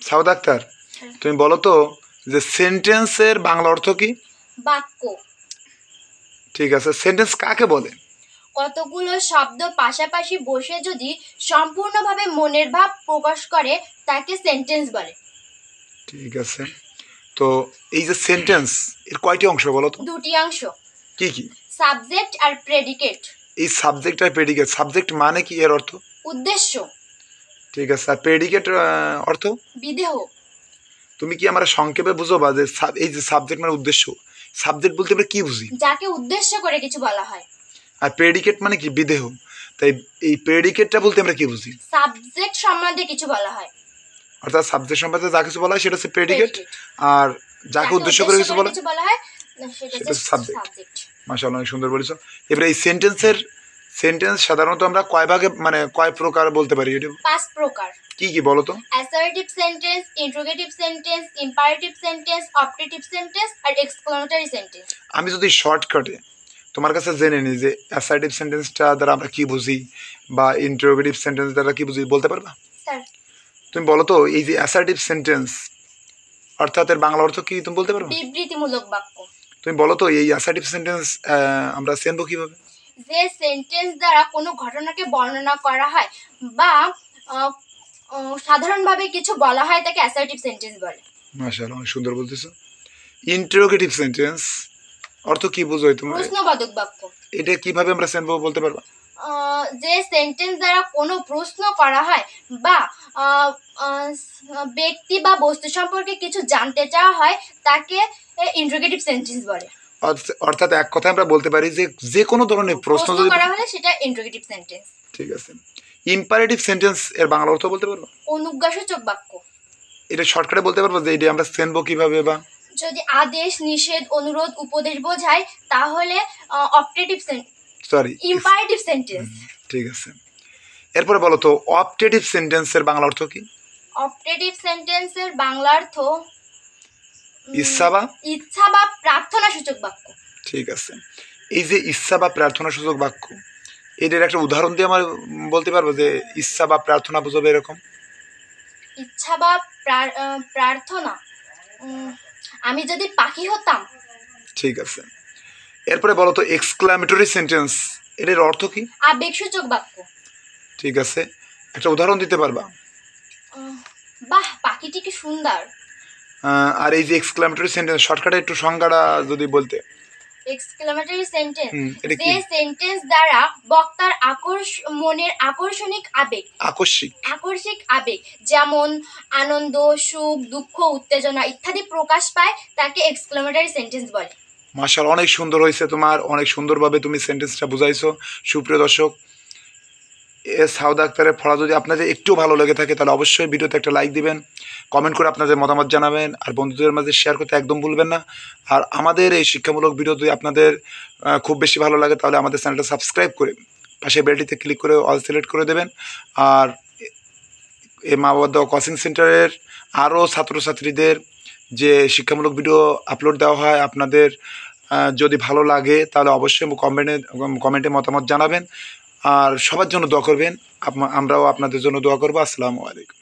সাউদ আক্তার, তুমি বলো তো যে সেন্টেন্সের বাংলা অর্থ কি? বাক্য। ঠিক আছে, সেন্টেন্স কাকে বলে? কতগুলো শব্দ পাশাপাশি বসে যদি সম্পূর্ণভাবে মনের ভাব প্রকাশ করে তাকে সেন্টেন্স বলে। ঠিক আছে, তো এই যে সেন্টেন্স এর কয়টি অংশ বলো তো? দুটি অংশ। কি কি? সাবজেক্ট আর প্রেডিকেট। এই সাবজেক্ট আর প্রেডিকেট, সাবজেক্ট মানে কি, এর অর্থ? উদ্দেশ্য। ঠিক আছে, আর প্রেডিকেট অর্থ? বিদেহ। তুমি কি আমরা সংক্ষেপে বুঝবা যে এই যে সাবজেক্ট মানে উদ্দেশ্য, সাবজেক্ট বলতে আমরা কি বুঝি? যাকে উদ্দেশ্য করে কিছু বলা হয়। আর প্রেডিকেট মানে কি? বিদেহ। তাই এই প্রেডিকেটটা বলতে আমরা কি বুঝি? সাবজেক্ট সম্বন্ধে কিছু বলা হয়। অর্থাৎ সাবজেক্ট সম্বন্ধে যা কিছু বলা হয় সেটা হচ্ছে প্রেডিকেট, আর যাকে উদ্দেশ্য করে কিছু বলা হয় সেটা হচ্ছে সাবজেক্ট। মাশাআল্লাহ, অনেক সুন্দর বলেছো। এবারে এই সেন্টেন্স সাধারণত আমরা কয় ভাগে মানে কয় প্রকার বলতে পারি? এটা 5 প্রকার। কি কি বলো তো? Assertive sentence, interrogative sentence, imperative sentence, optative sentence আর এক্সক্লামেটরি সেন্টেন্স। আমি যদি শর্টকাটে তোমার কাছে জেনে নিই যে অ্যাসার্টিভ সেন্টেন্সটা দ্বারা আমরা কি বুঝি বা ইন্টারোগেটিভ সেন্টেন্স দ্বারা কি বুঝি, বলতে পারবা? স্যার, তুমি বলো তো এই যে অ্যাসার্টিভ সেন্টেন্স অর্থাৎ এর বাংলা অর্থ কি, তুমি বলতে পারবে? বিবৃতিমূলক বাক্য। তুমি বলো তো এই অ্যাসার্টিভ সেন্টেন্স আমরা চেনবো কিভাবে? যে সেন্টেন্স দ্বারা কোনো ঘটনাকে বর্ণনা করা হয় বা সাধারণভাবে কিছু বলা হয় তাকে অ্যাসার্টিভ সেন্টেন্স বলে। মাশাআল্লাহ, অনেক সুন্দর বলতেছো। ইন্টারোগেটিভ সেন্টেন্স অর্থ কি বুঝো তুমি? প্রশ্নবোধক বাক্য। এটা কিভাবে আমরা চেনবো, বলতে পারবা? যে সেন্টেন্স দ্বারা কোনো প্রশ্ন করা হয় বা ব্যক্তি বা বস্তু সম্পর্কে কিছু জানতে চাওয়া হয় তাকে ইন্টারোগেটিভ সেন্টেন্স বলে। অর্থাৎ এক কথায় আমরা বলতে পারি যে যে কোনো ধরনের প্রশ্ন যদি করা হলে সেটা ইন্টারোগেটিভ সেন্টেন্স। ঠিক আছে। ইম্পারেটিভ সেন্টেন্স এর বাংলা অর্থ বলতে পারবো? অনুজ্ঞাসূচক বাক্য। এটা শর্টকাটে বলতে পারবো যে এটা আমরা চেনবো কিভাবে? বা যদি আদেশ, নিষেধ, অনুরোধ, উপদেশ বোঝায় তাহলে অপটেটিভ ইম্পারেটিভ সেন্টেন্স। ঠিক আছে, এরপরে বলো তো অপটেটিভ সেন্টেন্সের বাংলা অর্থ কি? অপটেটিভ সেন্টেন্সের বাংলা অর্থ ইচ্ছা বা প্রার্থনা সূচক বাক্য। ঠিক আছে, এই যে ইচ্ছা বা প্রার্থনা সূচক বাক্য, এটার একটা উদাহরণ দিয়ে আমার বলতে পারবো যে ইচ্ছা বা প্রার্থনা বোঝাবে এরকম? ইচ্ছা বা প্রার্থনা, আমি যদি পাখি হতাম। ঠিক আছে, এরপরে বলো তো এক্সক্লামেটরি সেন্টেন্স এর অর্থ কি? আবেগসূচক বাক্য। ঠিক আছে, একটা উদাহরণ দিতে পারবা? বাহ, পাখিটি কি সুন্দর। আর এই যে এক্সক্লামেটরি সেন্টেন্স শর্টকাটে একটু সংজ্ঞাটা যদি বলতে? এক্সক্লামেটরি সেন্টেন্স যে সেন্টেন্স দ্বারা বক্তার মনের আকর্ষিক আবেগ যেমন আনন্দ, সুখ, দুঃখ, উত্তেজনা ইত্যাদি প্রকাশ পায় তাকে এক্সক্লামেটরি সেন্টেন্স বলে। মাশাআল্লাহ, অনেক সুন্দর হয়েছে তোমার, অনেক সুন্দরভাবে তুমি সেন্টেন্সটা বুঝাইছো। সুপ্রিয় দর্শক, সাউদ আক্তারের পড়া যদি আপনাদের একটু ভালো লেগে থাকে তাহলে অবশ্যই ভিডিওতে একটা লাইক দিবেন, কমেন্ট করে আপনাদের মতামত জানাবেন, আর বন্ধুদের মাঝে শেয়ার করতে একদম ভুলবেন না। আর আমাদের এই শিক্ষামূলক ভিডিও যদি আপনাদের খুব বেশি ভালো লাগে তাহলে আমাদের চ্যানেলটা সাবস্ক্রাইব করে পাশে বেলটিতে ক্লিক করে অল সিলেক্ট করে দেবেন। আর এই মা বাবা দেওয়া কোচিং সেন্টারের আরও ছাত্রছাত্রীদের যে শিক্ষামূলক ভিডিও আপলোড দেওয়া হয় আপনাদের যদি ভালো লাগে তাহলে অবশ্যই কমেন্টে মতামত জানাবেন, আর সবার জন্য দোয়া করবেন। আমরাও আপনাদের জন্য দোয়া করবো। আসসালামু আলাইকুম।